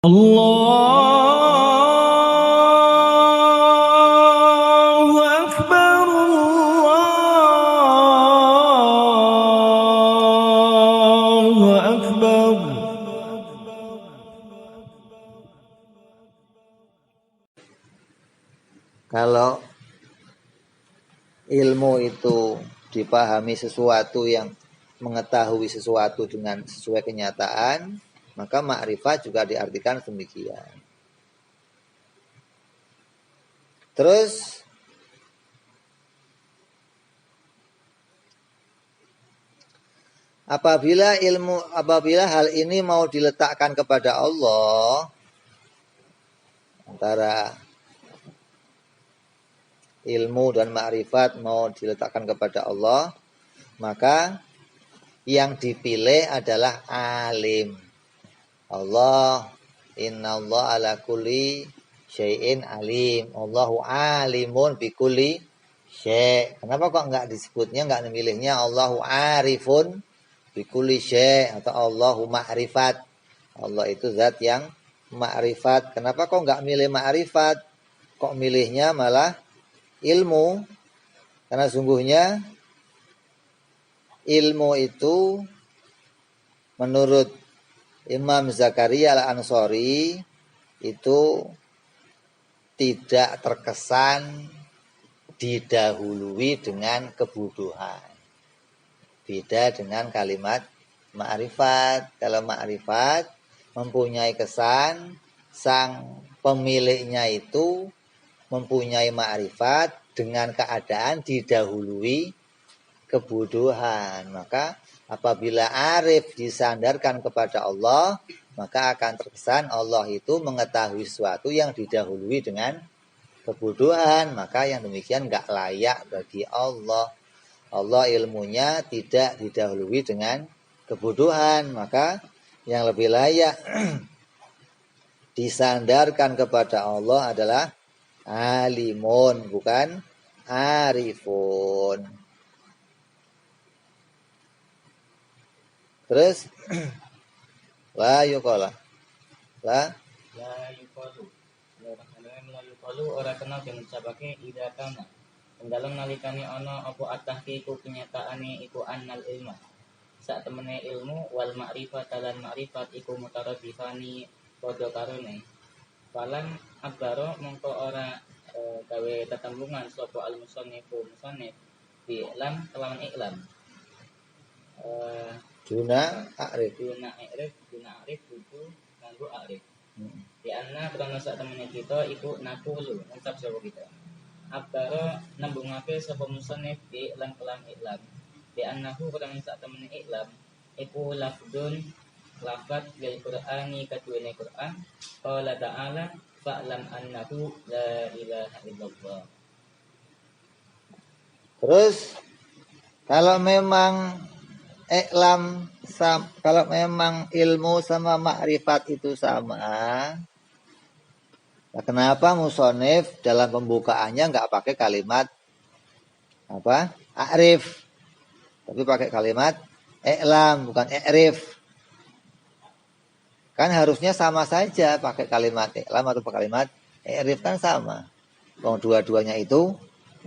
Allahu Akbar, Allahu Akbar. Kalau ilmu itu dipahami sesuatu yang mengetahui sesuatu dengan sesuai kenyataan, maka ma'rifat juga diartikan demikian. Terus apabila hal ini mau diletakkan kepada Allah, antara ilmu dan ma'rifat mau diletakkan kepada Allah, maka yang dipilih adalah alim. Allah, innallaha ala kulli syai'in alim. Allahu alimun bikulli syai'. Kenapa kok enggak disebutnya, enggak memilihnya Allahu arifun bikulli syai' atau Allahu ma'rifat. Allah itu zat yang ma'rifat. Kenapa kok enggak milih ma'rifat? Kok milihnya malah ilmu? Karena sungguhnya ilmu itu menurut Imam Zakaria Al-Ansori itu tidak terkesan didahului dengan kebodohan. Beda dengan kalimat ma'rifat. Kalau ma'rifat mempunyai kesan sang pemiliknya itu mempunyai ma'rifat dengan keadaan didahului kebodohan. Maka apabila arif disandarkan kepada Allah, maka akan terkesan Allah itu mengetahui sesuatu yang didahului dengan kebodohan. Maka yang demikian enggak layak bagi Allah. Allah ilmunya tidak didahului dengan kebodohan. Maka yang lebih layak disandarkan kepada Allah adalah alimun, bukan arifun. Terus la yuqala. La yuqalu. La yuqalu ora kena diucapake ida kana. Dalam nalikane ana apa at-tahqiqu kenyataane iku annal ilma. Sak temene ilmu wal ma'rifat lan ma'rifat iku mutaradifani padha karone. Falan abbaro mongko ora gawe tetembungan sapa al-musannifu musannif bi lam kelawan iklam. Duna arif itu nganggo arif. Di anna karena sak temene kita iku nakulu ngucap sapa kita. Abdara nambungake sapa musannif di lan kelam iklam. Di annahu karena sak temene iklam iku lafdun lafat bil Qur'ani kaduene Qur'an. Qala ta'ala fa'lam annahu la ilaha illallah. Terus kalau memang kalau memang ilmu sama makrifat itu sama, nah kenapa musonif dalam pembukaannya nggak pakai kalimat apa arif, tapi pakai kalimat iklam, bukan i'rif? Kan harusnya sama saja pakai kalimat iklam atau pakai kalimat i'rif, kan sama. Dua-duanya itu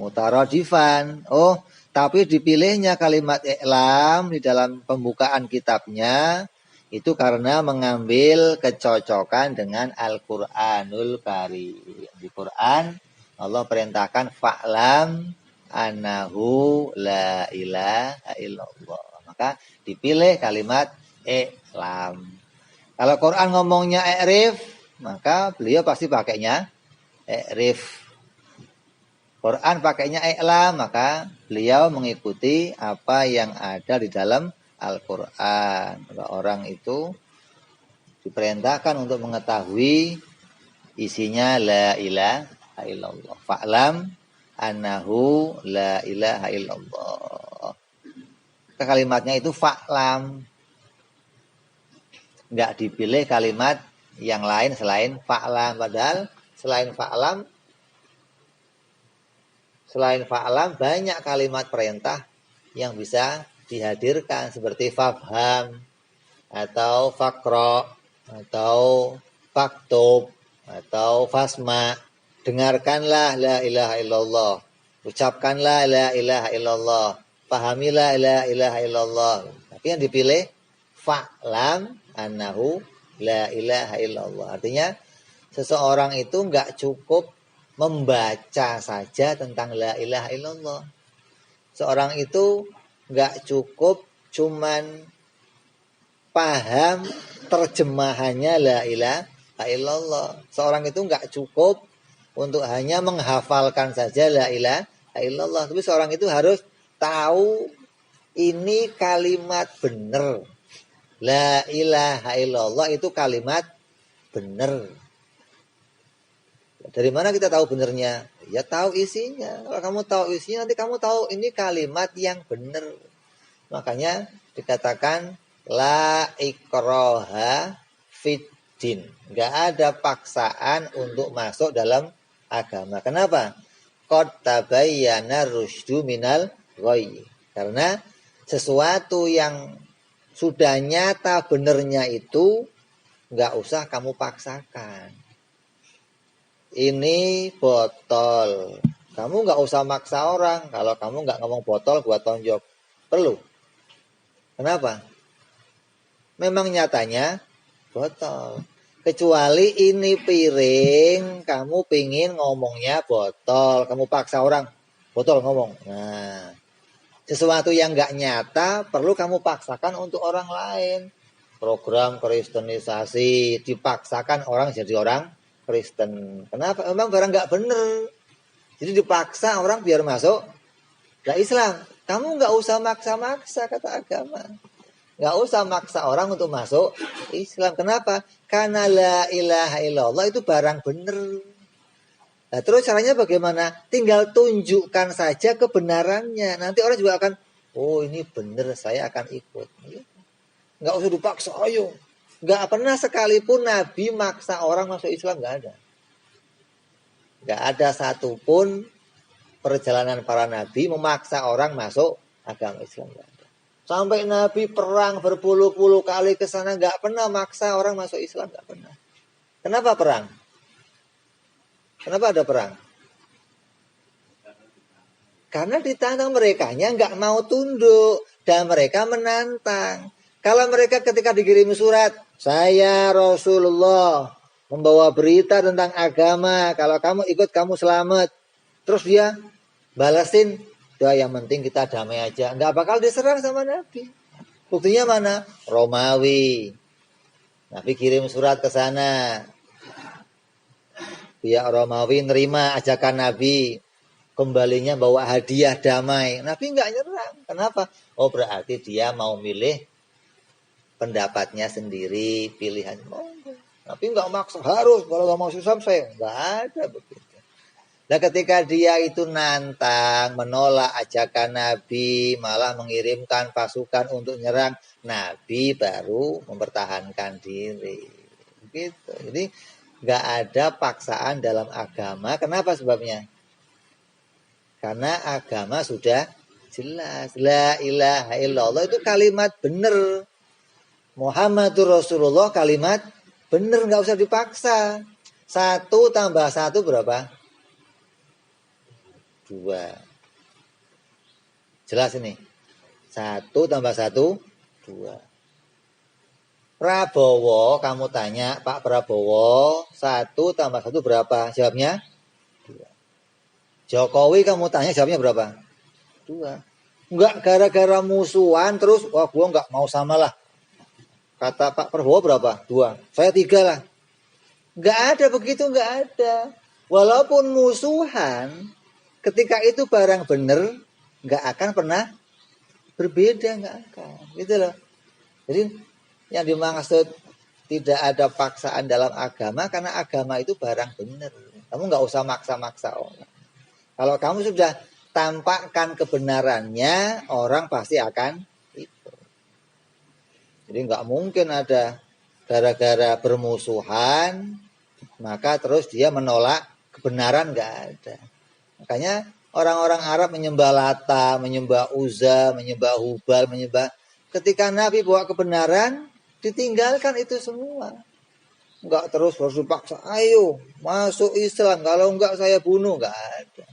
mutaradifan. Oh, tapi dipilihnya kalimat iklam di dalam pembukaan kitabnya itu karena mengambil kecocokan dengan Al-Qur'anul Karim. Di Quran Allah perintahkan fa'lam annahu la ilaha illallah. Maka dipilih kalimat iklam. Kalau Quran ngomongnya i'rif, maka beliau pasti pakainya i'rif. Quran pakainya iklam, maka beliau mengikuti apa yang ada di dalam Al-Quran. Orang itu diperintahkan untuk mengetahui isinya la ilaha illallah. Fa'lam annahu la ilaha illallah. Kalimatnya itu fa'lam. Enggak dipilih kalimat yang lain selain fa'lam. Padahal selain fa'lam banyak kalimat perintah yang bisa dihadirkan seperti fafham atau fakro atau faktub atau fasma, dengarkanlah la ilaha illallah, ucapkanlah la ilaha illallah, pahamilah la ilaha illallah. Tapi yang dipilih fa'lam annahu la ilaha illallah. Artinya seseorang itu enggak cukup membaca saja tentang la ilaha illallah. Seorang itu enggak cukup cuman paham terjemahannya la ilaha illallah. Seorang itu enggak cukup untuk hanya menghafalkan saja la ilaha illallah. Tapi seorang itu harus tahu ini kalimat benar. La ilaha illallah itu kalimat benar. Dari mana kita tahu benernya? Ya tahu isinya. Kalau kamu tahu isinya, nanti kamu tahu ini kalimat yang benar. Makanya dikatakan la ikraha fiddin. Enggak ada paksaan untuk masuk dalam agama. Kenapa? Qad tabayyana rusydu minal ghayy. Karena sesuatu yang sudah nyata benernya itu enggak usah kamu paksakan. Ini botol. Kamu nggak usah maksa orang. Kalau kamu nggak ngomong botol, gua tonjok. Perlu. Kenapa? Memang nyatanya botol. Kecuali ini piring, kamu pingin ngomongnya botol. Kamu paksa orang, botol ngomong. Nah, sesuatu yang nggak nyata perlu kamu paksakan untuk orang lain. Program kristenisasi dipaksakan orang jadi orang Kristen. Kenapa? Memang barang nggak bener. Jadi dipaksa orang biar masuk ke Islam. Kamu nggak usah maksa-maksa kata agama. Nggak usah maksa orang untuk masuk Islam. Kenapa? Karena la ilaha illallah itu barang bener. Nah, terus caranya bagaimana? Tinggal tunjukkan saja kebenarannya. Nanti orang juga akan, oh ini bener, saya akan ikut. Nggak usah dipaksa, ayo. Nggak pernah sekalipun Nabi maksa orang masuk Islam, nggak ada. Nggak ada satupun perjalanan para Nabi memaksa orang masuk agama Islam, nggak ada. Sampai Nabi perang berpuluh-puluh kali ke sana, nggak pernah maksa orang masuk Islam, nggak pernah. Kenapa perang? Kenapa ada perang? Karena ditantang merekanya nggak mau tunduk dan mereka menantang. Kalau mereka ketika dikirim surat, saya Rasulullah membawa berita tentang agama. Kalau kamu ikut kamu selamat. Terus dia balasin, doa yang penting kita damai aja. Nggak bakal diserang sama Nabi. Buktinya mana? Romawi. Nabi kirim surat ke sana. Pihak Romawi nerima ajakan Nabi. Kembalinya bawa hadiah damai. Nabi nggak nyerang. Kenapa? Oh berarti dia mau milih pendapatnya sendiri, pilihan tapi nggak maksa harus kalau nggak mau Islam saya nggak ada begitu. Nah ketika dia itu nantang, menolak ajakan Nabi, malah mengirimkan pasukan untuk nyerang, Nabi baru mempertahankan diri. Begitu. Jadi nggak ada paksaan dalam agama. Kenapa sebabnya? Karena agama sudah jelas. La ilaha illallah itu kalimat benar. Muhammadur Rasulullah kalimat bener, nggak usah dipaksa. 1 tambah 1 berapa? 2. Jelas ini. 1 tambah 1 2. Prabowo, kamu tanya Pak Prabowo, 1 tambah 1 berapa? Jawabnya 2. Jokowi kamu tanya jawabnya berapa? 2. Enggak gara-gara musuhan terus, wah gua nggak mau samalah. Kata Pak Prabowo berapa? 2. Saya 3 lah. Nggak ada begitu, nggak ada. Walaupun musuhan, ketika itu barang benar, nggak akan pernah berbeda, nggak akan. Gitu loh. Jadi yang dimaksud tidak ada paksaan dalam agama, karena agama itu barang benar. Kamu nggak usah maksa-maksa orang. Kalau kamu sudah tampakkan kebenarannya, orang pasti akan ikut. Jadi nggak mungkin ada gara-gara bermusuhan maka terus dia menolak kebenaran, nggak ada. Makanya orang-orang Arab menyembah Lata, menyembah Uzza, menyembah Hubal, menyembah. Ketika Nabi bawa kebenaran, ditinggalkan itu semua. Enggak terus harus dipaksa, ayo masuk Islam, kalau enggak saya bunuh, enggak ada.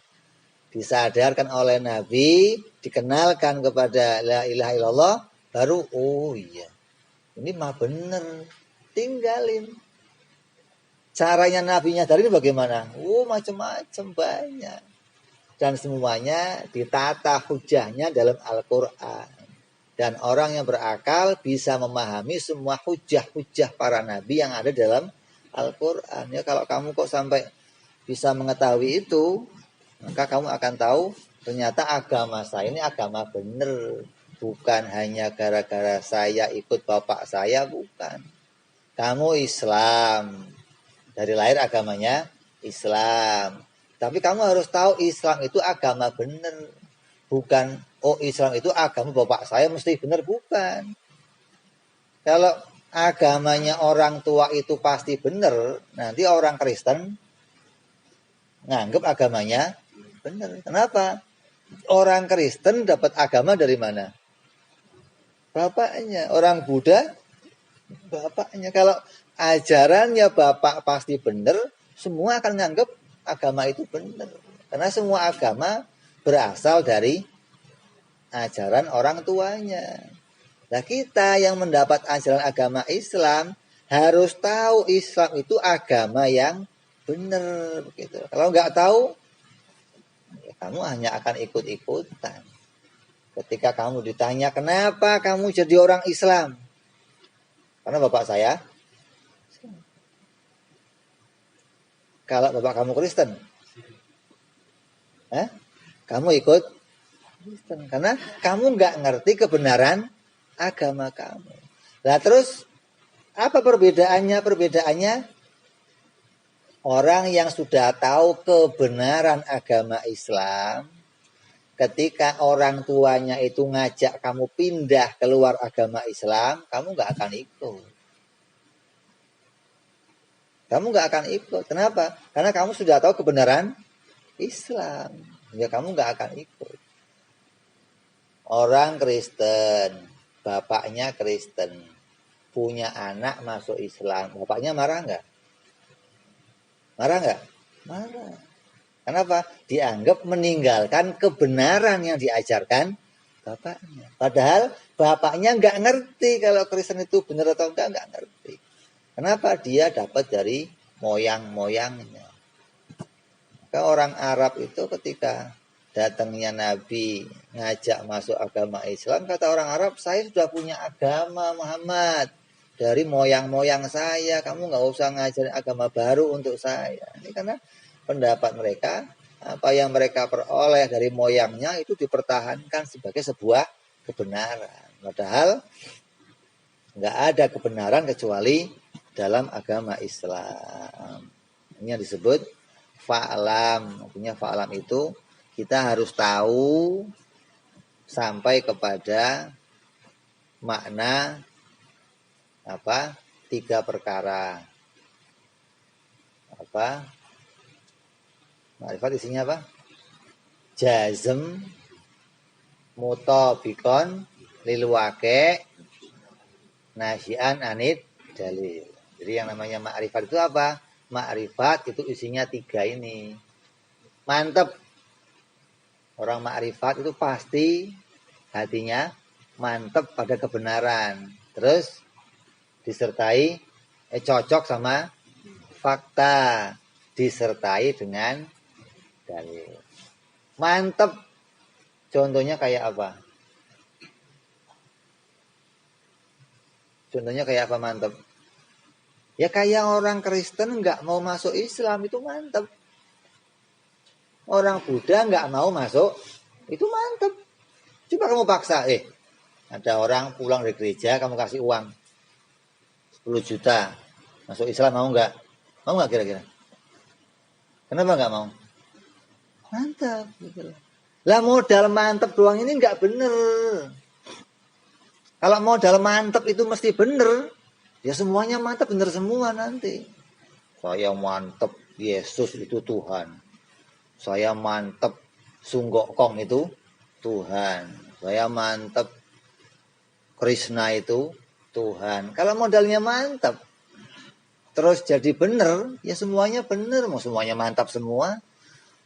Disadarkan oleh Nabi, dikenalkan kepada la ilaha illallah, baru oh iya, ini mah bener, tinggalin. Caranya Nabi nyadarin bagaimana? Oh macam-macam banyak. Dan semuanya ditata hujahnya dalam Al-Quran. Dan orang yang berakal bisa memahami semua hujah-hujah para nabi yang ada dalam Al-Quran. Ya, kalau kamu kok sampai bisa mengetahui itu, maka kamu akan tahu ternyata agama saya ini agama benar. Bukan hanya gara-gara saya ikut bapak saya, bukan. Kamu Islam. Dari lahir agamanya Islam. Tapi kamu harus tahu Islam itu agama benar. Bukan, oh Islam itu agama bapak saya mesti benar. Bukan. Kalau agamanya orang tua itu pasti benar, nanti orang Kristen nganggap agamanya benar. Kenapa? Orang Kristen dapat agama dari mana? Bapaknya. Orang Buddha, bapaknya. Kalau ajarannya bapak pasti benar, semua akan nganggap agama itu benar. Karena semua agama berasal dari ajaran orang tuanya. Nah, kita yang mendapat ajaran agama Islam harus tahu Islam itu agama yang benar gitu. Kalau nggak tahu, ya kamu hanya akan ikut-ikutan. Ketika kamu ditanya kenapa kamu jadi orang Islam? Karena bapak saya. Kalau bapak kamu Kristen, kamu ikut Kristen. Karena kamu nggak ngerti kebenaran agama kamu. Nah terus apa perbedaannya? Perbedaannya orang yang sudah tahu kebenaran agama Islam, ketika orang tuanya itu ngajak kamu pindah keluar agama Islam, kamu nggak akan ikut. Kamu nggak akan ikut. Kenapa? Karena kamu sudah tahu kebenaran Islam. Ya kamu nggak akan ikut. Orang Kristen, bapaknya Kristen, punya anak masuk Islam, bapaknya marah nggak? Marah nggak? Marah. Kenapa? Dianggap meninggalkan kebenaran yang diajarkan bapaknya. Padahal bapaknya nggak ngerti kalau Kristen itu benar atau enggak ngerti. Kenapa? Dia dapat dari moyang-moyangnya. Maka orang Arab itu ketika datangnya Nabi ngajak masuk agama Islam, kata orang Arab, saya sudah punya agama Muhammad dari moyang-moyang saya, kamu nggak usah ngajarin agama baru untuk saya. Ini karena pendapat mereka, apa yang mereka peroleh dari moyangnya itu dipertahankan sebagai sebuah kebenaran. Padahal nggak ada kebenaran kecuali dalam agama Islam. Ini yang disebut fa'lam. Artinya fa'lam itu kita harus tahu sampai kepada makna apa? 3 perkara. Apa? Ma'rifat isinya apa? Jazm, mutabikon, lil waqi', nasyian anid dalil. Jadi yang namanya ma'rifat itu apa? Ma'rifat itu isinya 3 ini. Mantap. Orang ma'rifat itu pasti hatinya mantap pada kebenaran. Terus disertai cocok sama fakta. Disertai dengan dalil. Mantap. Contohnya kayak apa? Contohnya kayak apa mantap? Ya kayak orang Kristen nggak mau masuk Islam itu mantap. Orang Buddha nggak mau masuk itu mantap. Coba kamu paksa, ada orang pulang dari gereja, kamu kasih uang 10 juta masuk Islam, mau nggak? Mau nggak kira-kira? Kenapa nggak mau? Mantap. Gitu. Lah modal mantap doang ini nggak bener. Kalau modal mantap itu mesti bener. Ya semuanya mantap bener semua nanti. Saya mantap Yesus itu Tuhan. Saya mantap Sunggokong itu Tuhan. Saya mantap Krishna itu Tuhan. Kalau modalnya mantap, terus jadi bener, ya semuanya bener, mau semuanya mantap semua.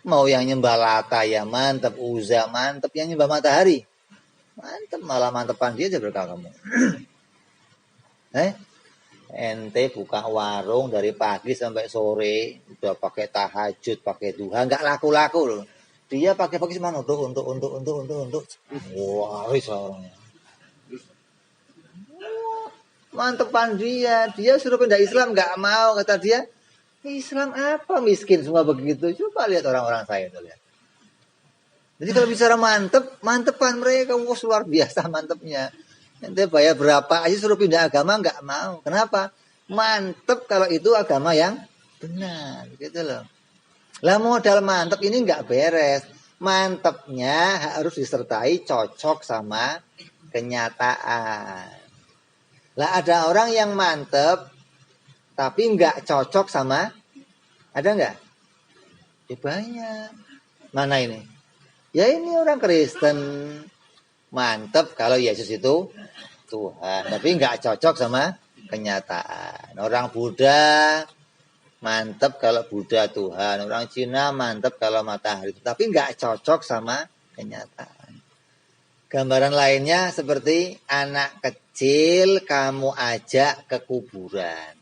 Mau yang nyembah Lata ya mantap, Uzza mantap, yang nyembah matahari mantap, malah mantepan dia aja berkah kamu. Ente buka warung dari pagi sampai sore, udah pakai tahajud, pakai duha, nggak laku-laku loh. Dia pakai cuma untuk. Wah, wis orangnya. Mantepan dia suruh pindah Islam nggak mau, kata dia. Islam apa, miskin semua begitu. Coba lihat orang-orang saya tuh lihat. Jadi kalau bicara mantepan mereka, wah luar biasa mantepnya. Ente bayar berapa aja suruh pindah agama nggak mau. Kenapa? Mantep kalau itu agama yang benar, gitu loh. Lah modal mantep ini nggak beres. Mantepnya harus disertai cocok sama kenyataan. Lah ada orang yang mantep tapi nggak cocok sama, ada nggak? Ya banyak. Mana ini? Ya ini orang Kristen mantep kalau Yesus itu Tuhan, tapi nggak cocok sama kenyataan. Orang Buddha mantep kalau Buddha Tuhan, orang Cina mantep kalau matahari, tapi nggak cocok sama kenyataan. Gambaran lainnya seperti anak kecil kamu ajak ke kuburan.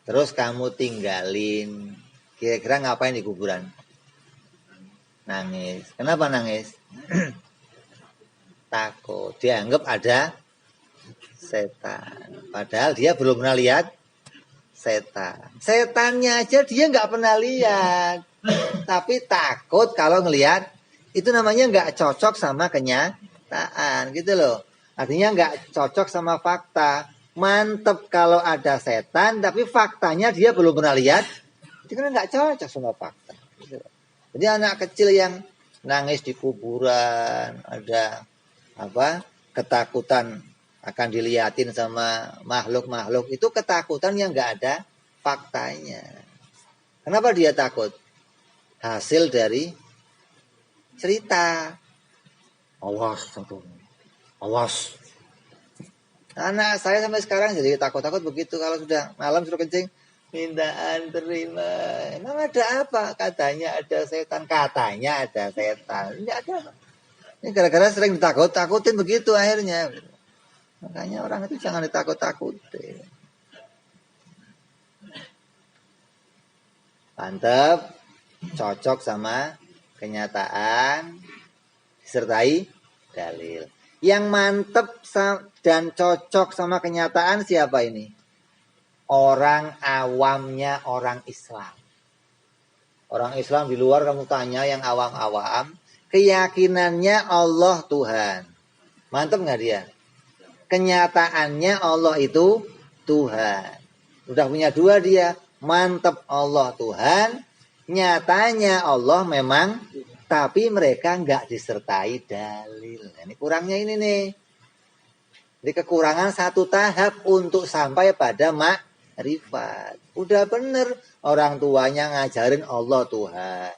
Terus kamu tinggalin. Kira-kira ngapain di kuburan? Nangis. Kenapa nangis? Takut. Dianggap ada setan. Padahal dia belum pernah lihat setan. Setannya aja dia nggak pernah lihat. Tapi takut kalau ngelihat. Itu namanya nggak cocok sama kenyataan. Gitu loh. Artinya nggak cocok sama fakta. Mantep kalau ada setan, tapi faktanya dia belum pernah lihat, itu kan nggak cocok sama fakta. Jadi anak kecil yang nangis di kuburan, ada ketakutan akan dilihatin sama makhluk-makhluk, itu ketakutan yang nggak ada faktanya. Kenapa dia takut? Hasil dari cerita. Awas. Anak saya sampai sekarang jadi takut-takut begitu kalau sudah malam suruh kencing, mintaan terima. Emang ada apa? Katanya ada setan. Ini ada. Ini gara-gara sering ditakut-takutin begitu akhirnya. Makanya orang itu jangan ditakut-takutin. Mantap, cocok sama kenyataan, disertai dalil. Yang mantep dan cocok sama kenyataan siapa ini? Orang awamnya orang Islam. Orang Islam di luar kamu tanya yang awam-awam, keyakinannya Allah Tuhan. Mantep nggak dia? Kenyataannya Allah itu Tuhan. Udah punya dua dia, mantep Allah Tuhan, nyatanya Allah memang, tapi mereka nggak disertai dalil. Ini kurangnya ini nih. Jadi kekurangan satu tahap untuk sampai pada makrifat. Udah bener orang tuanya ngajarin Allah Tuhan.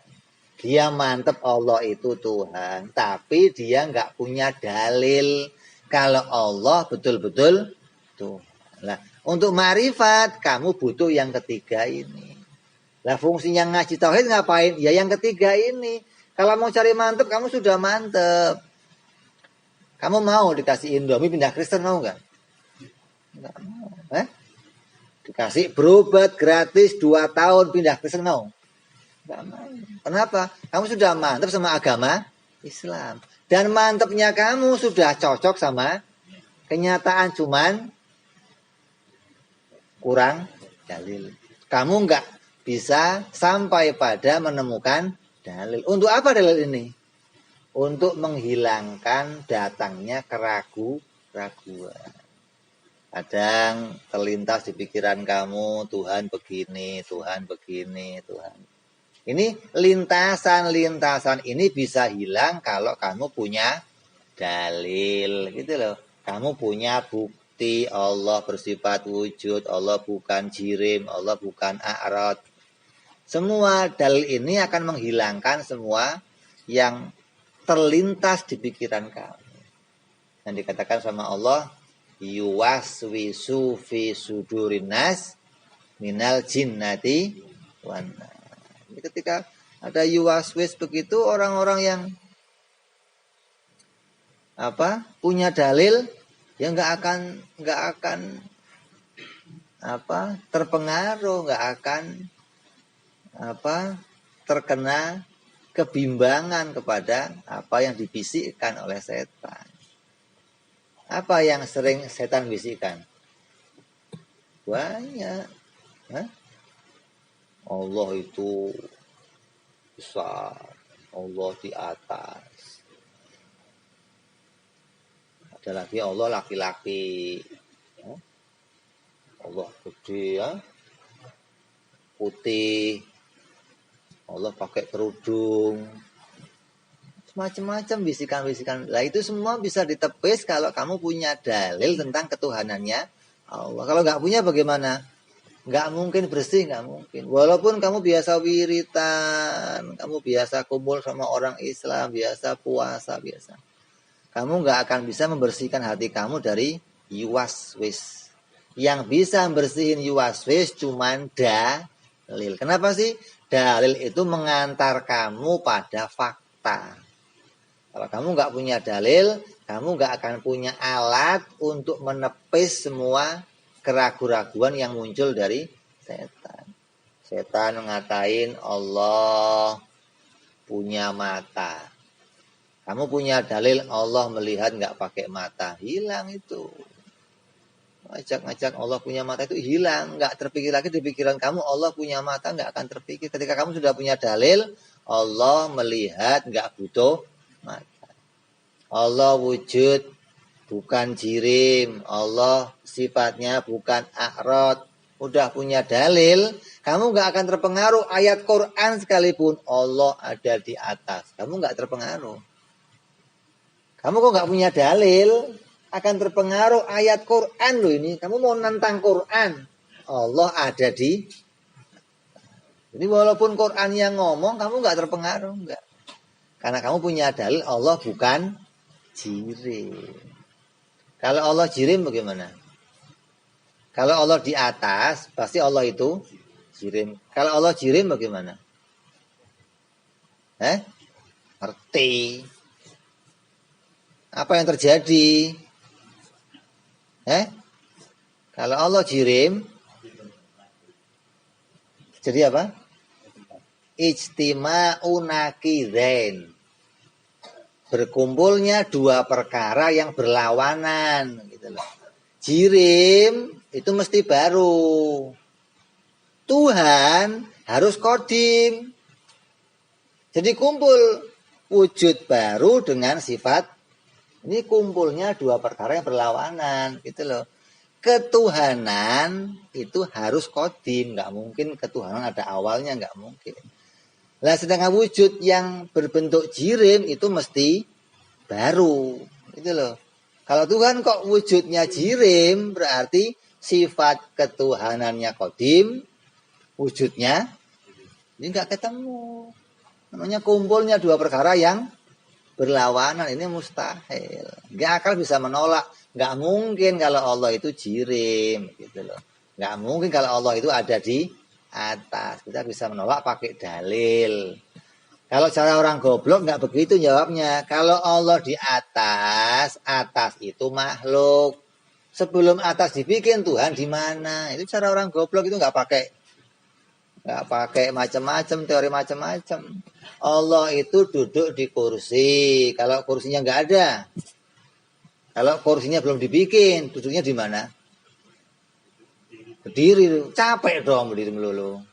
Dia mantep Allah itu Tuhan. Tapi dia nggak punya dalil kalau Allah betul-betul Tuhan. Nah, untuk makrifat kamu butuh yang ketiga ini. Lah fungsinya ngaji tauhid ngapain? Ya yang ketiga ini. Kalau mau cari mantep, kamu sudah mantep. Kamu mau dikasih Indomie pindah Kristen mau nggak? Nggak mau. Dikasih berobat gratis 2 tahun pindah Kristen mau? Nggak mau. Kenapa? Kamu sudah mantep sama agama Islam. Dan mantepnya kamu sudah cocok sama kenyataan, cuman kurang dalil. Kamu nggak bisa sampai pada menemukan dalil. Untuk apa dalil ini? Untuk menghilangkan datangnya keraguan. Kadang terlintas di pikiran kamu, Tuhan begini, Tuhan begini, Tuhan. Ini lintasan-lintasan ini bisa hilang kalau kamu punya dalil, gitu loh. Kamu punya bukti Allah bersifat wujud, Allah bukan jirim, Allah bukan a'rad. Semua dalil ini akan menghilangkan semua yang terlintas di pikiran kamu. Yang dikatakan sama Allah, yuwaswisu fi sudurin nas minal jinnati wan nas. Ketika ada yuwaswis begitu, orang-orang yang punya dalil ya nggak akan terpengaruh, nggak akan terkena kebimbangan kepada apa yang dibisikkan oleh setan. Apa yang sering setan bisikkan? Banyak. Allah itu besar, Allah di atas. Ada lagi Allah laki-laki. Allah gede ya, putih. Allah pakai kerudung. Macam-macam bisikan-bisikan. Lah itu semua bisa ditepis kalau kamu punya dalil tentang ketuhanannya Allah. Kalau nggak punya bagaimana? Nggak mungkin bersih, nggak mungkin. Walaupun kamu biasa wiritan, kamu biasa kumpul sama orang Islam, biasa puasa, biasa. Kamu nggak akan bisa membersihkan hati kamu dari yuwaswis. Yang bisa membersihin yuwaswis cuman dalil. Kenapa sih? Dalil itu mengantar kamu pada fakta. Kalau kamu nggak punya dalil, kamu nggak akan punya alat untuk menepis semua keraguan-raguan yang muncul dari setan. Setan ngatain Allah punya mata. Kamu punya dalil Allah melihat nggak pakai mata, hilang itu. Ngajak-ngajak Allah punya mata itu hilang, nggak terpikir lagi di pikiran kamu Allah punya mata, nggak akan terpikir. Ketika kamu sudah punya dalil, Allah melihat nggak butuh mata. Allah wujud bukan jirim, Allah sifatnya bukan a'rad. Udah punya dalil, kamu nggak akan terpengaruh ayat Quran sekalipun Allah ada di atas, kamu nggak terpengaruh. Kamu kok nggak punya dalil, akan terpengaruh ayat Quran loh ini. Kamu mau nentang Quran, Allah ada di. Jadi walaupun Quran yang ngomong, kamu nggak terpengaruh, nggak. Karena kamu punya dalil Allah bukan jirim. Kalau Allah jirim bagaimana? Kalau Allah di atas, pasti Allah itu jirim. Kalau Allah jirim bagaimana? Ngerti. Apa yang terjadi? Kalau Allah jirim, jadi apa? Ijtima'u naqidain. Berkumpulnya dua perkara yang berlawanan gitu loh. Jirim itu mesti baru. Tuhan harus kodim. Jadi kumpul wujud baru dengan sifat. Ini kumpulnya dua perkara yang berlawanan gitu loh. Ketuhanan itu harus kodim, nggak mungkin ketuhanan ada awalnya, nggak mungkin. Lah sedangkan wujud yang berbentuk jirim itu mesti baru gitu loh. Kalau Tuhan kok wujudnya jirim, berarti sifat ketuhanannya kodim, wujudnya ini nggak ketemu. Namanya kumpulnya dua perkara yang berlawanan, ini mustahil. Nggak akal bisa menolak. Nggak mungkin kalau Allah itu jirim gitu loh. Nggak mungkin kalau Allah itu ada di atas. Kita bisa menolak pakai dalil. Kalau cara orang goblok nggak begitu jawabnya. Kalau Allah di atas, atas itu makhluk. Sebelum atas dibikin Tuhan di mana? Itu cara orang goblok, itu nggak pakai macam-macam, teori macam-macam. Allah itu duduk di kursi. Kalau kursinya nggak ada, kalau kursinya belum dibikin, duduknya di mana? Berdiri, capek dong berdiri melulu.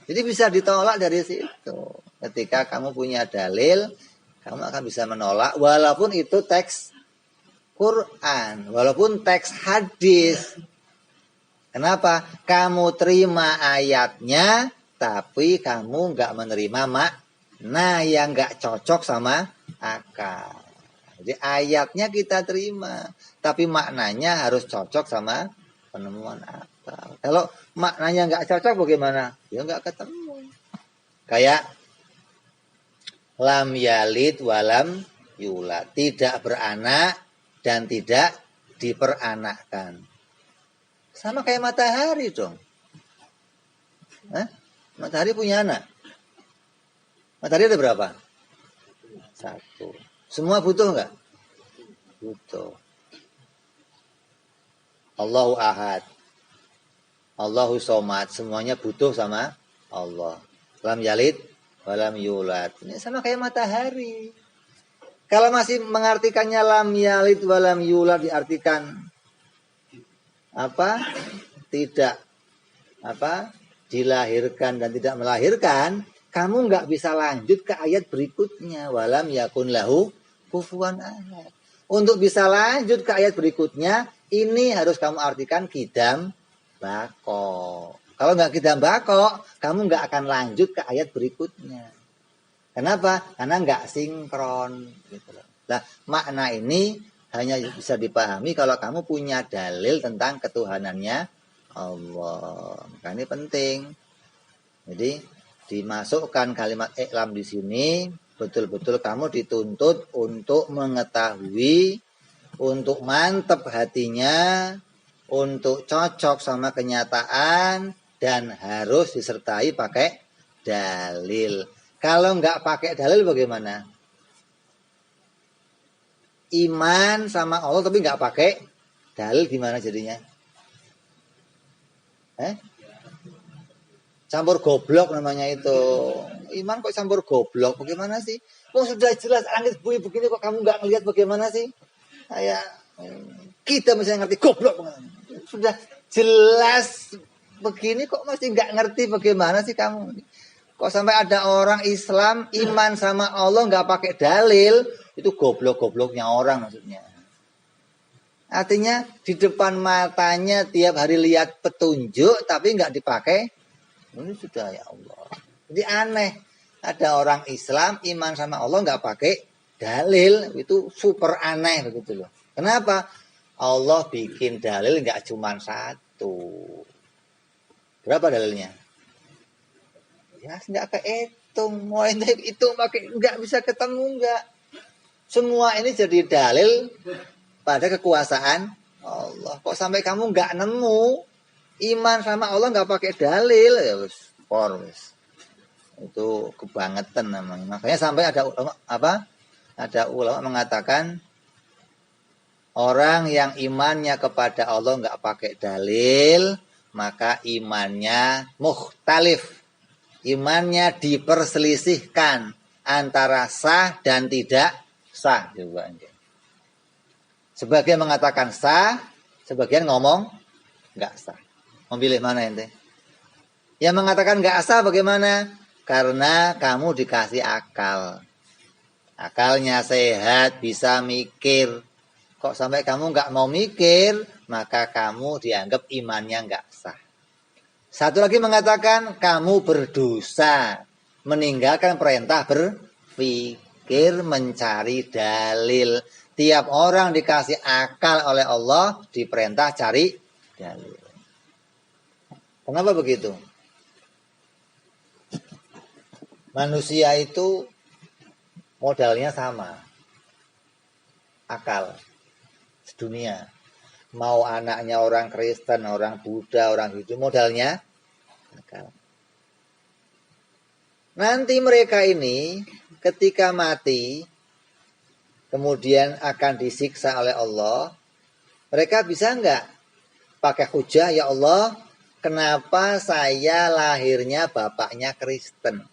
Jadi bisa ditolak dari situ. Ketika kamu punya dalil, kamu akan bisa menolak, walaupun itu teks Quran, walaupun teks hadis. Kenapa? Kamu terima ayatnya, tapi kamu nggak menerima makna yang nggak cocok sama akal. Jadi ayatnya kita terima, tapi maknanya harus cocok sama penemuan akal. Kalau maknanya nggak cocok bagaimana? Ya nggak ketemu. Kayak lam yalid walam yulad, tidak beranak dan tidak diperanakkan. Sama kayak matahari dong. Hah? Matahari punya anak. Matahari ada berapa? Satu. Semua butuh nggak? Butuh. Allahu ahad. Allahu somad. Semuanya butuh sama Allah. Lam yalid, walam yulad. Ini sama kayak matahari. Kalau masih mengartikannya lam yalid, walam yulad diartikan apa? Tidak dilahirkan dan tidak melahirkan, kamu nggak bisa lanjut ke ayat berikutnya. Walam yakun lahu kufuwan ahad. Untuk bisa lanjut ke ayat berikutnya, ini harus kamu artikan kidam bako. Kalau nggak kidam bako, kamu nggak akan lanjut ke ayat berikutnya. Kenapa? Karena nggak sinkron. Gitu loh. Nah, makna ini hanya bisa dipahami kalau kamu punya dalil tentang ketuhanannya Allah. Maka ini penting. Jadi dimasukkan kalimat iklam di sini, betul-betul kamu dituntut untuk mengetahui, untuk mantep hatinya, untuk cocok sama kenyataan, dan harus disertai pakai dalil. Kalau nggak pakai dalil bagaimana? Iman sama Allah tapi nggak pakai dalil gimana jadinya? Campur goblok namanya itu. Iman kok campur goblok? Bagaimana sih? Oh sudah jelas langit bumi begini kok kamu nggak ngelihat bagaimana sih? Kayak kita misalnya ngerti goblok. Sudah jelas begini kok masih nggak ngerti bagaimana sih kamu? Kok sampai ada orang Islam iman sama Allah nggak pakai dalil? Itu goblok-gobloknya orang maksudnya. Artinya di depan matanya tiap hari lihat petunjuk tapi nggak dipakai. Ini sudah ya Allah. Jadi aneh. Ada orang Islam iman sama Allah nggak pakai dalil. Itu super aneh begitu loh. Kenapa? Allah bikin dalil nggak cuma satu. Berapa dalilnya? Ya nggak kehitung. Mau hitung pakai nggak bisa ketemu nggak. Semua ini jadi dalil pada kekuasaan Allah. Kok sampai kamu nggak nemu iman sama Allah nggak pakai dalil ya wis, itu kebangetan namanya. Makanya sampai ada ulama Ada ulama mengatakan orang yang imannya kepada Allah nggak pakai dalil, maka imannya mukhtalif. Imannya diperselisihkan antara sah dan tidak sah juga. Sebagian mengatakan sah, sebagian ngomong nggak sah. Memilih mana ente? Yang mengatakan nggak sah bagaimana? Karena kamu dikasih akal. Akalnya sehat, bisa mikir. Kok sampai kamu nggak mau mikir, maka kamu dianggap imannya nggak sah. Satu lagi mengatakan kamu berdosa, meninggalkan perintah berpikir, mencari dalil. Tiap orang dikasih akal oleh Allah, diperintah cari dalil. Kenapa begitu? Manusia itu modalnya sama. Akal. Sedunia. Mau anaknya orang Kristen, orang Buddha, orang Hindu, modalnya akal. Nanti mereka ini ketika mati, kemudian akan disiksa oleh Allah, mereka bisa nggak pakai hujah, ya Allah, kenapa saya lahirnya bapaknya Kristen?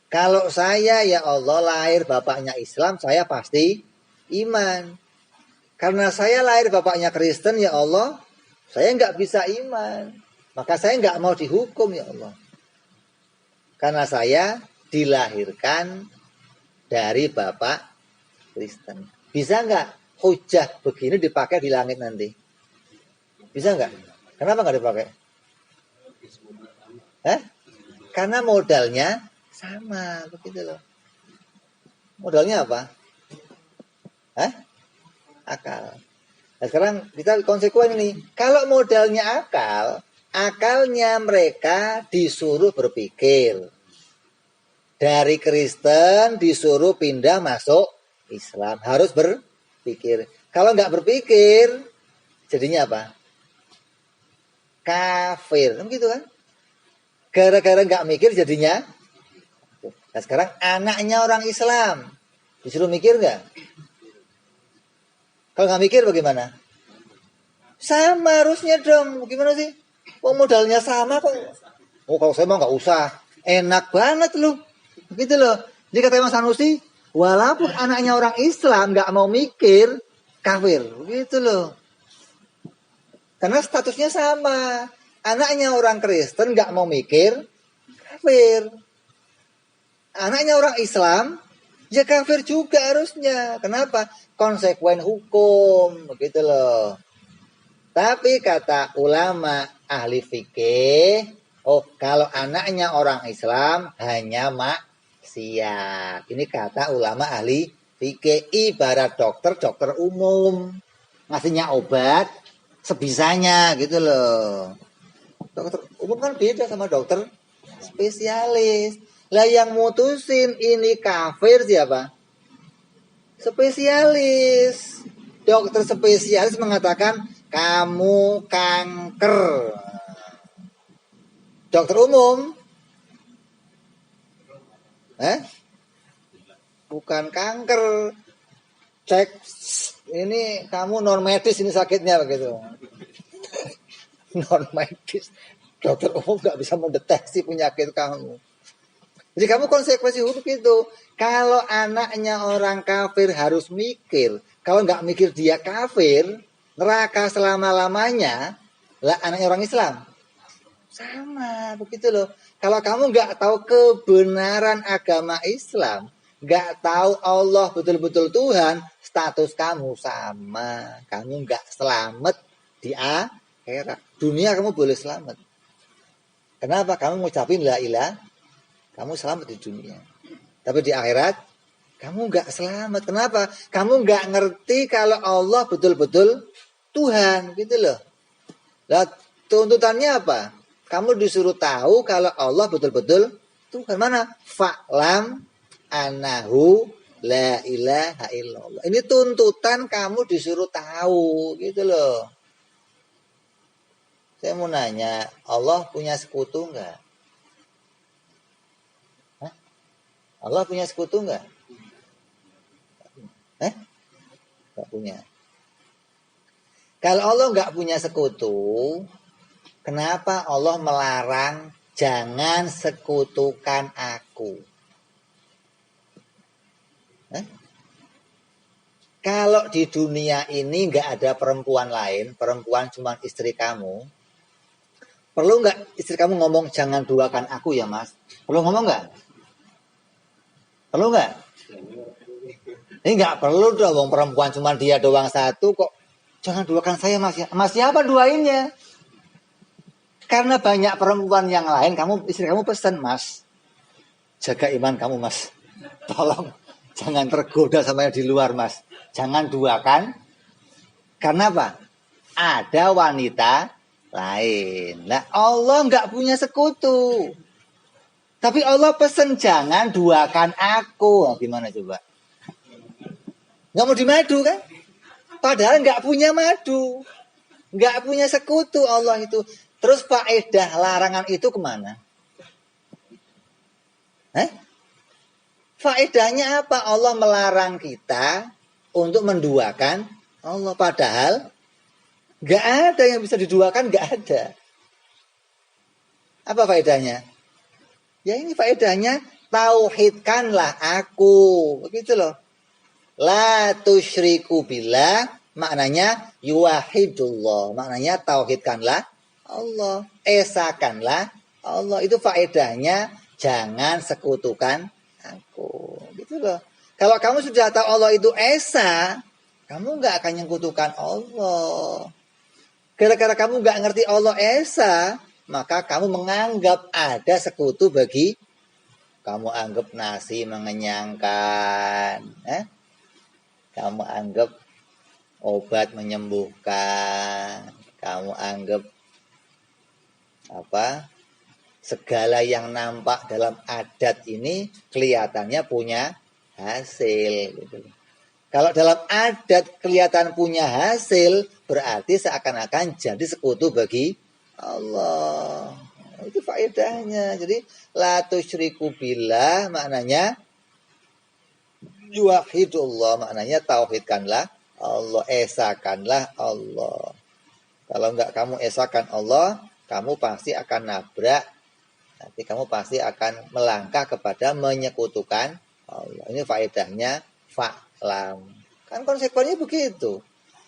Kalau saya, ya Allah, lahir bapaknya Islam, saya pasti iman. Karena saya lahir bapaknya Kristen, ya Allah, saya nggak bisa iman. Maka saya nggak mau dihukum, ya Allah. Karena saya dilahirkan dari bapak Kristen. Bisa nggak hujah begini dipakai di langit nanti? Bisa nggak? Kenapa nggak dipakai? Karena modalnya sama, begitu loh. Modalnya apa? Akal. Nah sekarang kita konsekuen ini. Kalau modalnya akal, akalnya mereka disuruh berpikir. Dari Kristen disuruh pindah masuk Islam. Harus berpikir. Kalau nggak berpikir, jadinya apa? Kafir. Gitu kan? Gara-gara nggak mikir jadinya. Nah sekarang anaknya orang Islam disuruh mikir nggak? Kalau nggak mikir bagaimana? Sama harusnya dong. Gimana sih? Oh modalnya sama kok. Oh kalau saya mau nggak usah. Enak banget loh. Begitu loh. Jadi kata Imam Sanusi, walaupun anaknya orang Islam nggak mau mikir, kafir. Begitu loh. Karena statusnya sama. Anaknya orang Kristen nggak mau mikir, kafir. Anaknya orang Islam, ya kafir juga harusnya. Kenapa? Konsekuen hukum. Begitu loh. Tapi kata ulama ahli fikih, oh kalau anaknya orang Islam hanya maksiat. Ini kata ulama ahli fikih, ibarat dokter umum. Ngasihnya obat sebisanya gitu loh. Dokter umum kan beda sama dokter spesialis. Lah yang mutusin ini kafir siapa? Spesialis. Dokter spesialis mengatakan kamu kanker. Dokter umum, bukan kanker. Cek, ini kamu non medis ini sakitnya begitu. Non medis. Dokter umum nggak bisa mendeteksi penyakit kamu. Jadi kamu konsekuensi hukum itu. Kalau anaknya orang kafir harus mikir. Kalau nggak mikir dia kafir, neraka selama-lamanya. Lah anaknya orang Islam. Sama, begitu loh. Kalau kamu nggak tahu kebenaran agama Islam, nggak tahu Allah betul-betul Tuhan, status kamu sama. Kamu nggak selamat di akhirat. Dunia kamu boleh selamat. Kenapa? Kamu ngucapin la ilah, kamu selamat di dunia. Tapi di akhirat, kamu nggak selamat. Kenapa? Kamu nggak ngerti kalau Allah betul-betul Tuhan, gitu loh. Lah tuntutannya apa? Kamu disuruh tahu kalau Allah betul-betul Tuhan. Mana? Fa'lam anahu la ilaha illallah. Ini tuntutan kamu disuruh tahu, gitu loh. Saya mau nanya, Allah punya sekutu enggak? Hah? Allah punya sekutu enggak? Enggak punya. Kalau Allah enggak punya sekutu, kenapa Allah melarang jangan sekutukan aku? Kalau di dunia ini enggak ada perempuan lain, perempuan cuma istri kamu, perlu nggak istri kamu ngomong jangan duakan aku ya mas? Perlu ngomong nggak? Perlu nggak? Ini nggak perlu dong, perempuan cuma dia doang satu kok. Jangan duakan saya mas ya. Mas siapa duainnya? Karena banyak perempuan yang lain, istri kamu pesan mas, jaga iman kamu mas. Tolong jangan tergoda sama yang di luar mas. Jangan duakan. Karena apa? Ada wanita lain. Nah Allah nggak punya sekutu. Tapi Allah pesen jangan duakan aku. Nah, gimana coba? Nggak mau dimadu kan? Padahal nggak punya madu. Nggak punya sekutu Allah itu. Terus faedah larangan itu kemana? Faedahnya apa? Allah melarang kita untuk menduakan Allah. Padahal nggak ada yang bisa diduakan, nggak ada. Apa faedahnya? Ya ini faedahnya, tauhidkanlah aku. Begitu loh. La tusyriku billah, maknanya yuwahidullah. Maknanya tauhidkanlah Allah. Esakanlah Allah. Itu faedahnya jangan sekutukan aku. Gitu loh. Kalau kamu sudah tahu Allah itu esa, kamu nggak akan menyekutukan Allah. Gara-gara kamu nggak ngerti Allah esa, maka kamu menganggap ada sekutu bagi kamu. Anggap nasi mengenyangkan, kamu anggap obat menyembuhkan, kamu anggap segala yang nampak dalam adat ini kelihatannya punya hasil. Gitu. Kalau dalam adat kelihatan punya hasil, berarti seakan-akan jadi sekutu bagi Allah. Itu faedahnya. Jadi la tusyriku billah maknanya yuwahhidullah, maknanya tauhidkanlah Allah, esakanlah Allah. Kalau enggak kamu esakan Allah, kamu pasti akan nabrak. Nanti kamu pasti akan melangkah kepada menyekutukan Allah. Ini faedahnya fa'lam. Kan konsekuensinya begitu.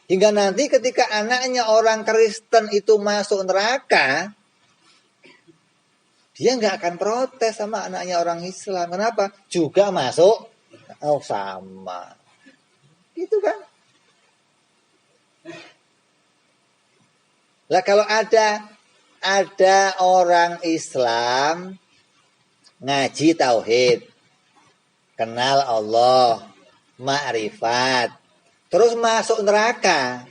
Hingga nanti ketika anaknya orang Kristen itu masuk neraka, dia nggak akan protes sama anaknya orang Islam. Kenapa? Juga masuk. Oh sama. Gitu kan. Lah kalau ada orang Islam ngaji tauhid, kenal Allah, ma'rifat, terus masuk neraka.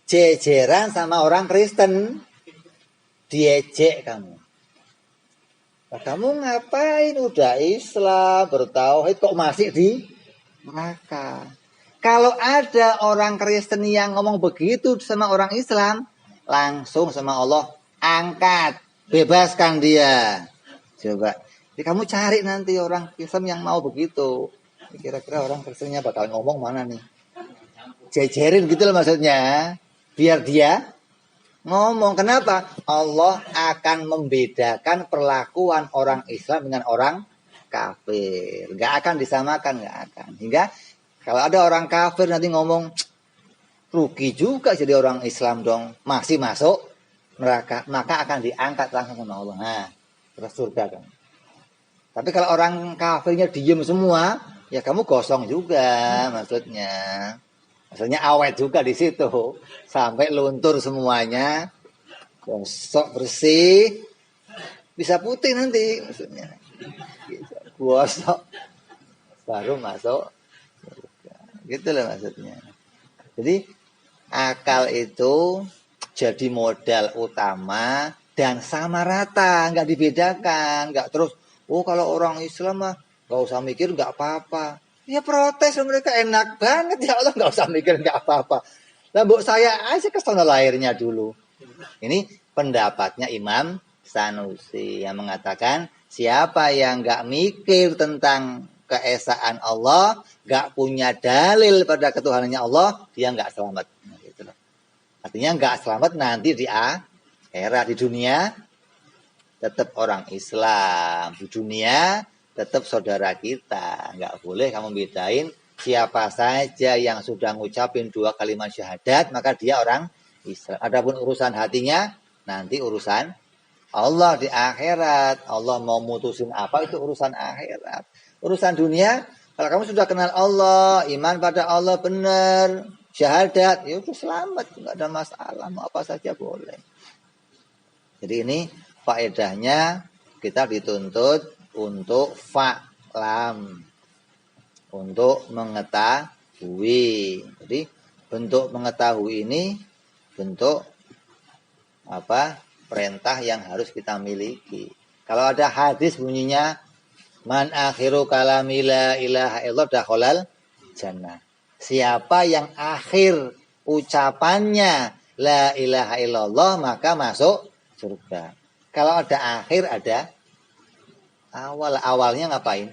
Jejeran sama orang Kristen, diejek kamu. Nah, kamu ngapain? Udah Islam, bertauhid kok masih di neraka? Kalau ada orang Kristen yang ngomong begitu sama orang Islam, langsung sama Allah, angkat, bebaskan dia. Coba. Jadi kamu cari nanti orang Islam yang mau begitu. Kira-kira orang Kristennya bakal ngomong mana nih? Jejerin gitu loh maksudnya. Biar dia ngomong. Kenapa? Allah akan membedakan perlakuan orang Islam dengan orang kafir. Gak akan disamakan, gak akan. Hingga kalau ada orang kafir nanti ngomong, rugi juga jadi orang Islam dong. Masih masuk neraka. Maka akan diangkat langsung sama Allah. Nah, terus surga kan. Tapi kalau orang kafirnya diem semua, ya kamu gosong juga maksudnya. Maksudnya awet juga di situ. Sampai luntur semuanya. Gosok bersih. Bisa putih nanti maksudnya. Gosok. Baru masuk. Gitu loh maksudnya. Jadi akal itu jadi modal utama dan sama rata, nggak dibedakan, nggak terus. Oh kalau orang Islam mah nggak usah mikir nggak apa-apa. Ya protes mereka enak banget ya Allah nggak usah mikir nggak apa-apa. Lah mbok saya aja ke sana lahirnya dulu. Ini pendapatnya Imam Sanusi yang mengatakan siapa yang nggak mikir tentang keesaan Allah, nggak punya dalil pada ketuhanannya Allah, dia nggak selamat. Nah, gitu loh. Artinya nggak selamat nanti di akhirat. Di dunia tetap orang Islam, di dunia tetap saudara kita. Nggak boleh kamu bedain siapa saja yang sudah ngucapin 2 kalimat syahadat, maka dia orang Islam. Adapun urusan hatinya, nanti urusan Allah di akhirat. Allah mau mutusin apa itu urusan akhirat. Urusan dunia, kalau kamu sudah kenal Allah, iman pada Allah benar, syahadat, ya udah selamat, nggak ada masalah, mau apa saja boleh. Jadi ini faedahnya kita dituntut untuk fa'lam, untuk mengetahui. Jadi bentuk mengetahui ini bentuk apa? Perintah yang harus kita miliki. Kalau ada hadis bunyinya man akhiru kalami la ilaha illallah dakhalal jannah. Siapa yang akhir ucapannya la ilaha illallah maka masuk surga. Kalau ada akhir ada awal. Awalnya ngapain?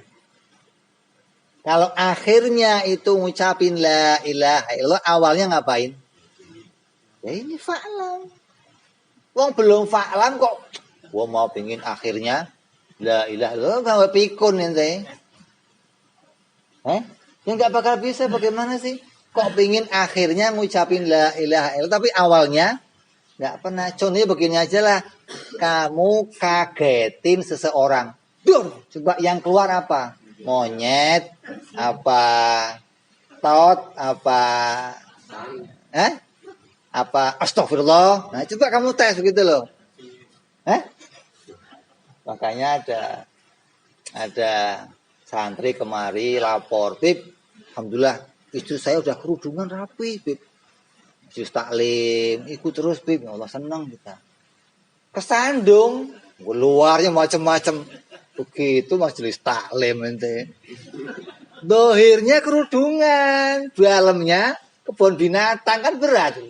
Kalau akhirnya itu ngucapin la ilaha illallah, awalnya ngapain? Ya ini fa'lam. Wong belum fa'lam kok. Gua mau pengin akhirnya la ilaha illallah, nggak pikun ente. Yang nggak bakal bisa bagaimana sih? Kok pingin akhirnya ngucapin la ilaha illallah, tapi awalnya nggak pernah. Contohnya begini aja lah. Kamu kagetin seseorang. Dur, coba yang keluar apa? Monyet, apa? Tot, apa? Apa? Astagfirullah. Nah, coba kamu tes begitu loh. Makanya ada santri kemari lapor, Bib, alhamdulillah istri saya udah kerudungan rapi, Bib. Jus taklim, ikut terus, Bib. Ya Allah senang kita. Kesandung, luarnya macam-macam. Begitu majelis taklim ente. Dohirnya kerudungan, dalamnya kebun binatang kan berat.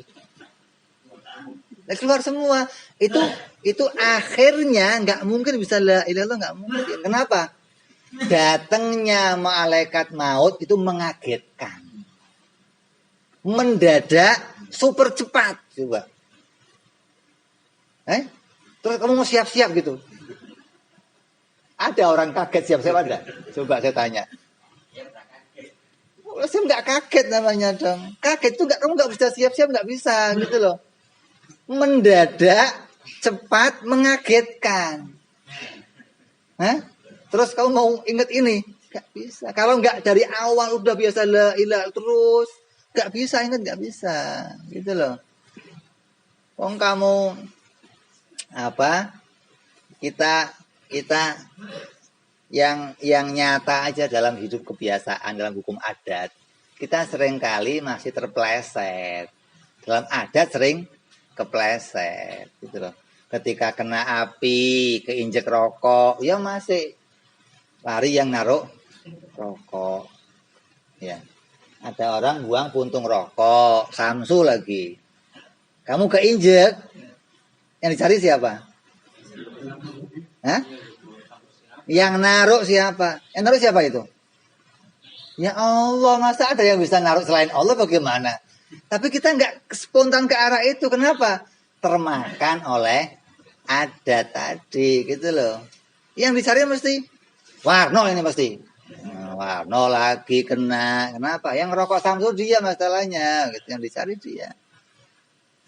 Nah, keluar semua. Itu akhirnya nggak mungkin bisa la ilaha illallah, nggak mungkin. Kenapa? Datangnya malaikat maut itu mengagetkan. Mendadak, super cepat. Coba. Terus kamu mau siap-siap gitu. Ada orang kaget siap-siap ada? Coba saya tanya. Saya nggak kaget namanya dong. Kaget itu kamu nggak bisa siap-siap, nggak bisa gitu loh. Mendadak, cepat, mengagetkan. Terus kamu mau ingat ini? Nggak bisa. Kalau nggak dari awal udah biasa la ilaha terus, nggak bisa ingat, nggak bisa. Gitu loh. Wong kamu kita yang nyata aja dalam hidup kebiasaan, dalam hukum adat, kita seringkali masih terpeleset. Dalam adat sering kepleset gitu loh. Ketika kena api, keinjek rokok, ya masih lari yang naruh rokok. Ya. Ada orang buang puntung rokok, samsu lagi. Kamu keinjek, yang dicari siapa? Yang naruh siapa? Yang naruh siapa itu? Ya Allah, masa ada yang bisa naruh selain Allah, bagaimana? Tapi kita nggak spontan ke arah itu. Kenapa? Termakan oleh adat tadi gitu loh. Yang dicari mesti Warno ini pasti. Warno lagi kena. Kenapa? Yang rokok Samsu dia masalahnya. Gitu. Yang dicari dia.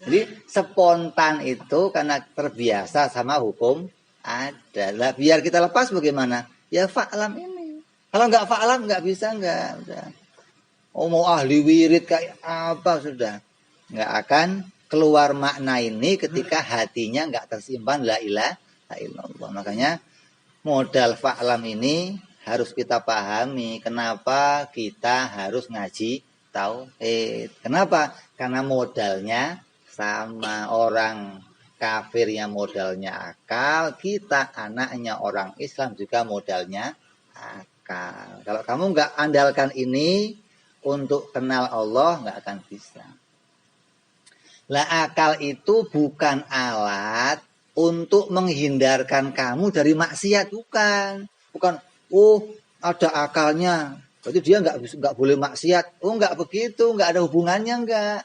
Jadi spontan itu karena terbiasa sama hukum adat. Lah biar kita lepas bagaimana? Ya fa'lam ini. Kalau nggak fa'lam nggak bisa nggak. Udah. Oh mau ahli wirid kayak apa sudah. Nggak akan keluar makna ini ketika hatinya nggak tersimpan la ilaha illallah. Makanya modal fa'lam ini harus kita pahami. Kenapa kita harus ngaji tauhid? Kenapa? Karena modalnya sama. Orang kafirnya modalnya akal, kita anaknya orang Islam juga modalnya akal. Kalau kamu nggak andalkan ini untuk kenal Allah, nggak akan bisa. Lah akal itu bukan alat untuk menghindarkan kamu dari maksiat, bukan. Ada akalnya, berarti dia nggak boleh maksiat. Nggak begitu, nggak ada hubungannya, nggak.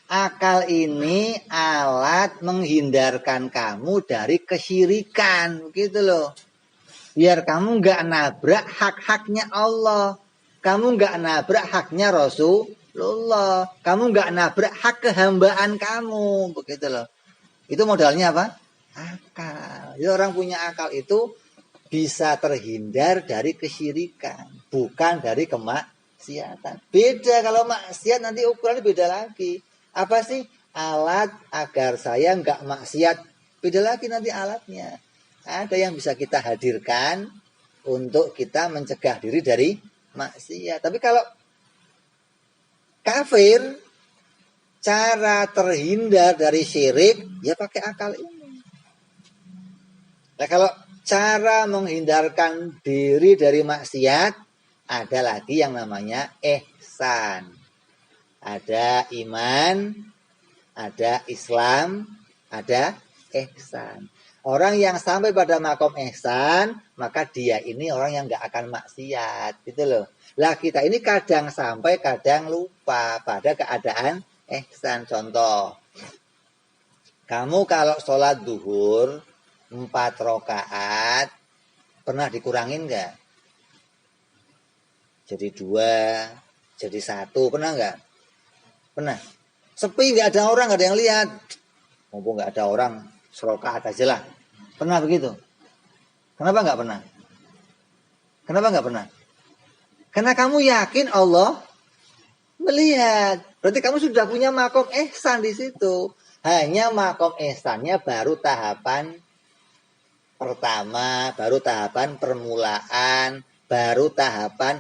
Akal ini alat menghindarkan kamu dari kesyirikan, begitu loh. Biar kamu nggak nabrak hak-haknya Allah, kamu nggak nabrak haknya Rasulullah, kamu nggak nabrak hak kehambaan kamu, begitu loh. Itu modalnya apa? Akal. Jadi orang punya akal itu bisa terhindar dari kesyirikan, bukan dari kemaksiatan. Beda kalau maksiat nanti ukurannya beda lagi. Apa sih alat agar saya nggak maksiat? Beda lagi nanti alatnya. Ada yang bisa kita hadirkan untuk kita mencegah diri dari maksiat. Tapi kalau kafir, cara terhindar dari syirik ya pakai akal ini. Nah kalau cara menghindarkan diri dari maksiat, ada lagi yang namanya ihsan. Ada iman, ada Islam, ada ihsan. Orang yang sampai pada makom ihsan, maka dia ini orang yang nggak akan maksiat, gitu loh. Lah kita ini kadang sampai, kadang lupa pada keadaan ihsan. Contoh, kamu kalau sholat duhur 4 rakaat pernah dikurangin nggak? Jadi 2, jadi 1, pernah nggak? Pernah. Sepi, nggak ada orang, nggak ada yang lihat. Mumpung nggak ada orang, serakaat aja lah. Pernah begitu? Kenapa nggak pernah? Kenapa nggak pernah? Karena kamu yakin Allah melihat. Berarti kamu sudah punya makom ihsan di situ. Hanya makom ihsannya baru tahapan pertama, baru tahapan permulaan, baru tahapan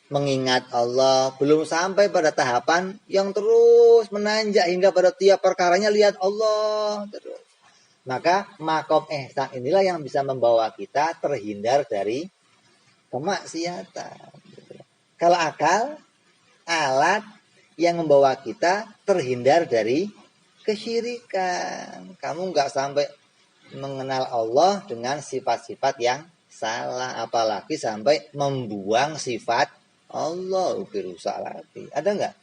mengingat Allah, belum sampai pada tahapan yang terus menanjak hingga pada tiap perkaranya lihat Allah terus. Maka makom ihsan inilah yang bisa membawa kita terhindar dari kemaksiatan. Kalau akal, alat yang membawa kita terhindar dari kesyirikan. Kamu nggak sampai mengenal Allah dengan sifat-sifat yang salah, apalagi sampai membuang sifat Allah, lebih rusak lagi. Ada nggak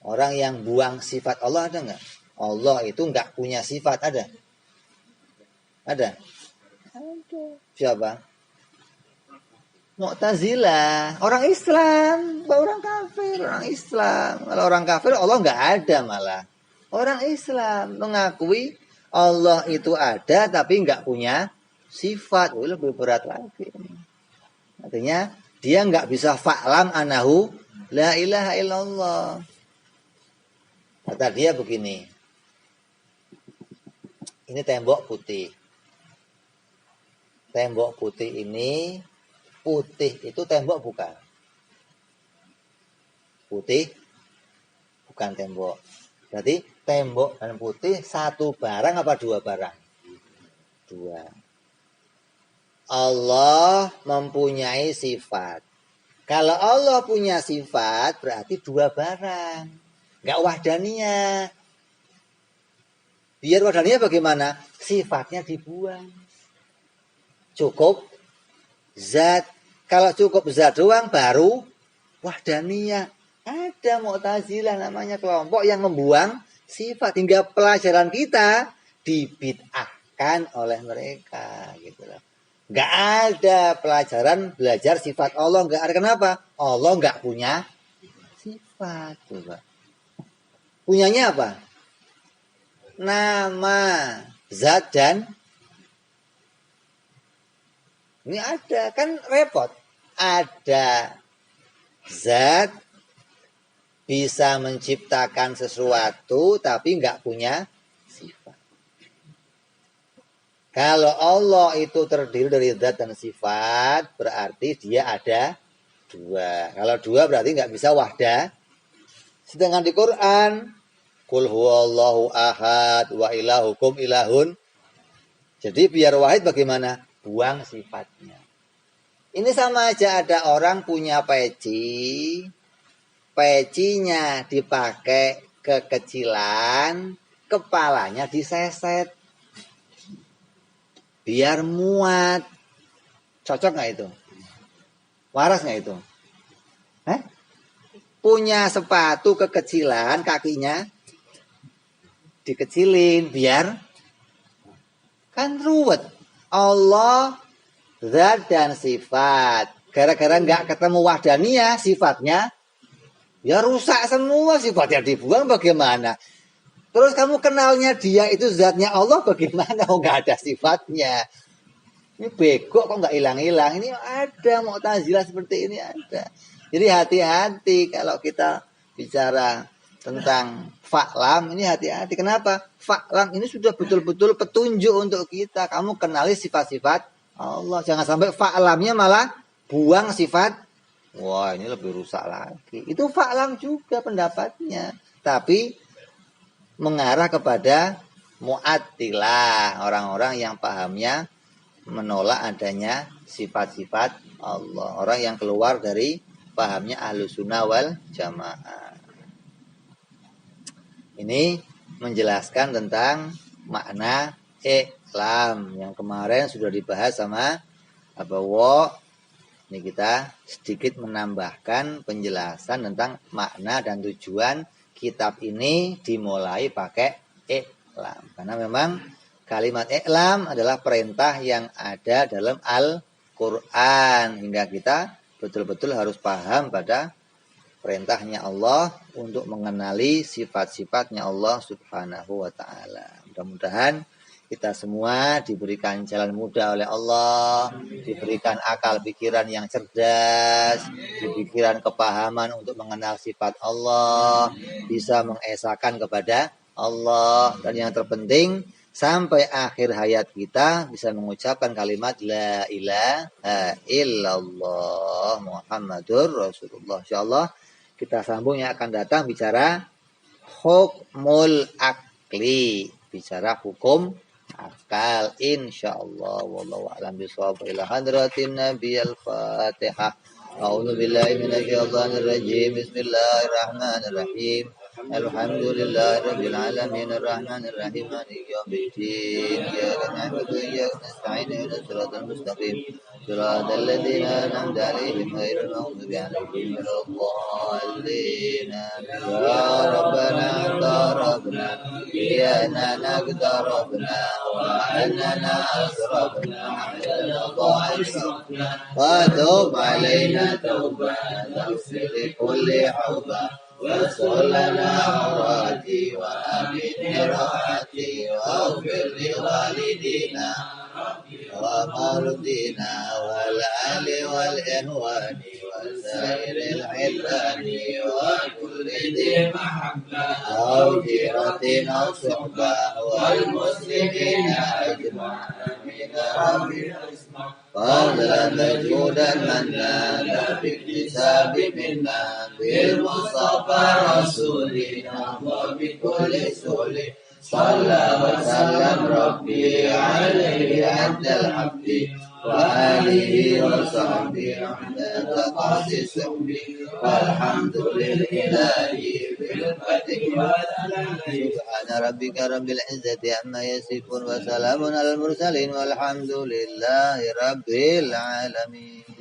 orang yang buang sifat Allah? Ada nggak? Allah itu nggak punya sifat, ada? Ada? Ada. Siapa? Mu'tazilah, orang Islam, bukan orang kafir, orang Islam. Kalau orang kafir Allah nggak ada malah. Orang Islam mengakui Allah itu ada tapi nggak punya sifat. Lebih berat lagi. Artinya dia nggak bisa fa'lam anahu la ilaha illallah. Kata dia begini. Ini tembok putih. Tembok putih ini, putih itu tembok bukan? Putih bukan tembok. Berarti tembok dan putih satu barang apa dua barang? Dua. Allah mempunyai sifat. Kalau Allah punya sifat berarti dua barang. Enggak wahdaniyah. Biar wahdaniyah bagaimana? Sifatnya dibuang. Cukup zat. Kalau cukup zat doang baru wahdaniyah. Ada Mu'tazilah namanya kelompok yang membuang sifat hingga pelajaran kita dibid'ahkan oleh mereka gitu loh. Enggak ada pelajaran belajar sifat Allah, enggak ada. Kenapa? Allah enggak punya sifat. Coba. Punyanya apa? Nama, zat dan ini ada, kan repot. Ada zat bisa menciptakan sesuatu tapi enggak punya sifat. Kalau Allah itu terdiri dari zat dan sifat, berarti dia ada dua. Kalau dua berarti enggak bisa wahdah. Sedangkan di Quran, Qul huwallahu ahad wa ilahukum ilahun. Jadi biar wahid bagaimana? Buang sifatnya. Ini sama aja ada orang punya peci. Pecinya dipakai kekecilan, kepalanya diseset. Biar muat. Cocok nggak itu? Waras nggak itu? Punya sepatu kekecilan, kakinya dikecilin. Biar kan ruwet. Allah, zat dan sifat. Gara-gara nggak ketemu wahdaniyah sifatnya, ya rusak semua, sifatnya dibuang bagaimana? Terus kamu kenalnya dia itu zatnya Allah bagaimana? Oh nggak ada sifatnya. Ini bego kok nggak hilang-hilang. Ini ada Mu'tazilah seperti ini ada. Jadi hati-hati kalau kita bicara tentang fa'lam ini hati-hati. Kenapa? Fa'lam ini sudah betul-betul petunjuk untuk kita. Kamu kenali sifat-sifat Allah. Jangan sampai fa'lamnya malah buang sifat. Wah ini lebih rusak lagi. Itu fa'lam juga pendapatnya. Tapi mengarah kepada mu'attilah. Orang-orang yang pahamnya menolak adanya sifat-sifat Allah. Orang yang keluar dari pahamnya Ahlussunnah wal Jamaah. Ini menjelaskan tentang makna i'lam yang kemarin sudah dibahas sama Abawo. Ini kita sedikit menambahkan penjelasan tentang makna dan tujuan kitab ini dimulai pakai i'lam. Karena memang kalimat i'lam adalah perintah yang ada dalam Al-Quran. Hingga kita betul-betul harus paham pada perintahnya Allah untuk mengenali sifat-sifatnya Allah subhanahu wa ta'ala. Mudah-mudahan kita semua diberikan jalan mudah oleh Allah, diberikan akal pikiran yang cerdas, diberikan kepahaman untuk mengenal sifat Allah, bisa mengesahkan kepada Allah, dan yang terpenting sampai akhir hayat kita bisa mengucapkan kalimat la ilaha illallah Muhammadur Rasulullah. Insyaallah kita sambung yang akan datang bicara hukmul akli, bicara hukum akal insyaallah. Wallahu a'lam bishawab. Ila hadratin nabiyil fatihah. A'udzu billahi minasyaitonir rajim. Bismillahirrahmanirrahim. Alhamdulillahi rabbil alamin arrahmanir rahim maliki yaumiddin. Iyyaka na'budu wa iyyaka nasta'in ihdinas siratal mustaqim. Siratal ladzina an'amta 'alaihim ghairil maghdubi 'alaihim waladdallin. Ya rabbana tarabna iyana naqtarabna wa annana asrafna wa tub 'alaina tawbatan taghfir li kulli hawba واغفر لنا عوراتي وآمن روعاتي واغفر لوالدينا ومولدينا والآل والإخوان وسائر العباد وكل ذي محبة أو جيرة أو صحبة والمسلمين أجمعين رب فضلا مجهودا منا لا باكتساب منا بالمصطفى رسولنا وبكل سهل صلى وسلم ربي عليه عند الحمد وآله وصحبه عدد قاس سحبه والحمد لله بالفتح سبحان ربك رب العزة عما يصفون وسلام على المرسلين والحمد لله رب العالمين.